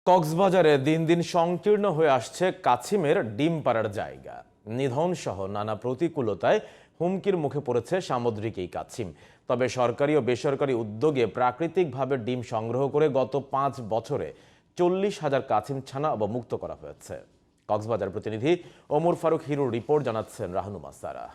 কক্সবাজারে দিন দিন সংকীর্ণ হয়ে আসছে কাছিমের ডিম পাড়ার জায়গা। নিধন সহ নানা প্রতিকূলতায় হুমকির মুখে পড়েছে সামুদ্রিক এই কাছিম। তবে সরকারি ও বেসরকারি উদ্যোগে প্রাকৃতিকভাবে ডিম সংগ্রহ করে গত 5 বছরে 40,000 কাছিম ছানা অবমুক্ত করা হয়েছে। কক্সবাজার প্রতিনিধি ওমর ফারুক হিরুর রিপোর্ট, জানাচ্ছেন রাহানুমা সারা।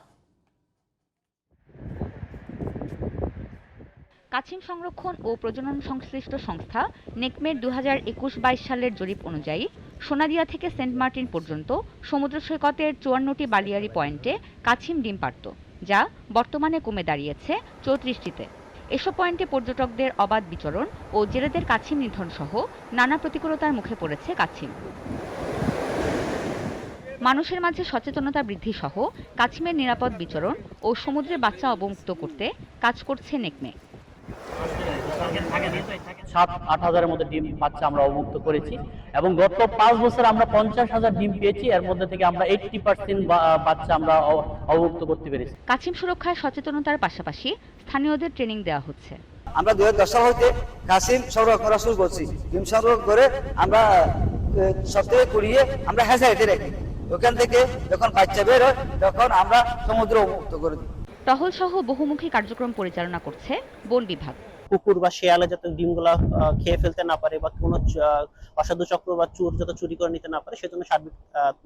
কাছিম সংরক্ষণ ও প্রজনন সংশ্লিষ্ট সংস্থা নেকমের 2021-22 সালের জরিপ অনুযায়ী সোনাদিয়া থেকে সেন্ট মার্টিন পর্যন্ত সমুদ্র সৈকতের 54টি বালিয়াড়ি পয়েন্টে কাছিম ডিম পাড়ত, যা বর্তমানে কমে দাঁড়িয়েছে 34টিতে। এসব পয়েন্টে পর্যটকদের অবাধ বিচরণ ও জেলেদের কাছিম নিধন সহ নানা প্রতিকূলতার মুখে পড়েছে কাছিম। মানুষের মাঝে সচেতনতা বৃদ্ধি সহ কাছিমের নিরাপদ বিচরণ ও সমুদ্রের বাচ্চা অবমুক্ত করতে কাজ করছে নেকমে। 7-8 হাজারের মধ্যে ডিম বাচ্চা আমরা অবমুক্ত করেছি এবং গত 5 বছর আমরা 50,000 ডিম পেয়েছি। এর মধ্যে থেকে আমরা 80% বাচ্চা আমরা অবমুক্ত করতে পেরেছি। কাছিম সুরক্ষায় সচেতনতার পাশাপাশি স্থানীয়দের ট্রেনিং দেওয়া হচ্ছে। আমরা 2010 সাল হতে কাছিম সংগ্রহ করা শুরু করছি। ডিম সংগ্রহ করে আমরা সপ্তাহে কুড়িয়ে আমরা হ্যাচারিতে রাখি। ওখান থেকে যখন বাচ্চা বের হয় তখন আমরা সমুদ্র উন্মুক্ত করে দিই। টহল সহ বহুমুখী কার্যক্রম পরিচালনা করছে বন বিভাগ। কুকুর বা শেয়ালে যাতে ডিমগুলা খেয়ে ফেলতে না পারে বা কোনো অসাধু চক্র বা চোর যাতে চুরি করে নিতে না পারে, সেজন্য সার্বিক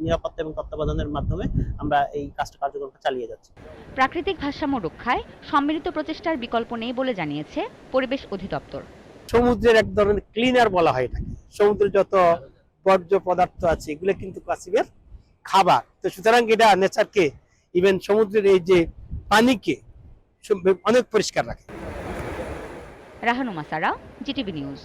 নিরাপত্তা এবং তত্ত্বাবধানের মাধ্যমে আমরা এই কাজটা কার্যক্রমটা চালিয়ে যাচ্ছি। প্রাকৃতিক ভারসাম্য রক্ষায় সম্মিলিত প্রচেষ্টার বিকল্প নেই বলে জানিয়েছে পরিবেশ অধিদপ্তর। সমুদ্রের এক ধরনের ক্লিনার বলা হয় এটাকে। সমুদ্রের যত বর্জ্য পদার্থ আছে এগুলো কিন্তু কাছিমের খাবার। তো সুতরাং এটা নেচারকে, ইভেন সমুদ্রের এই যে পানিকে অনেক পরিষ্কার রাখে। রাহানুমা সারা, জিটিভি নিউজ।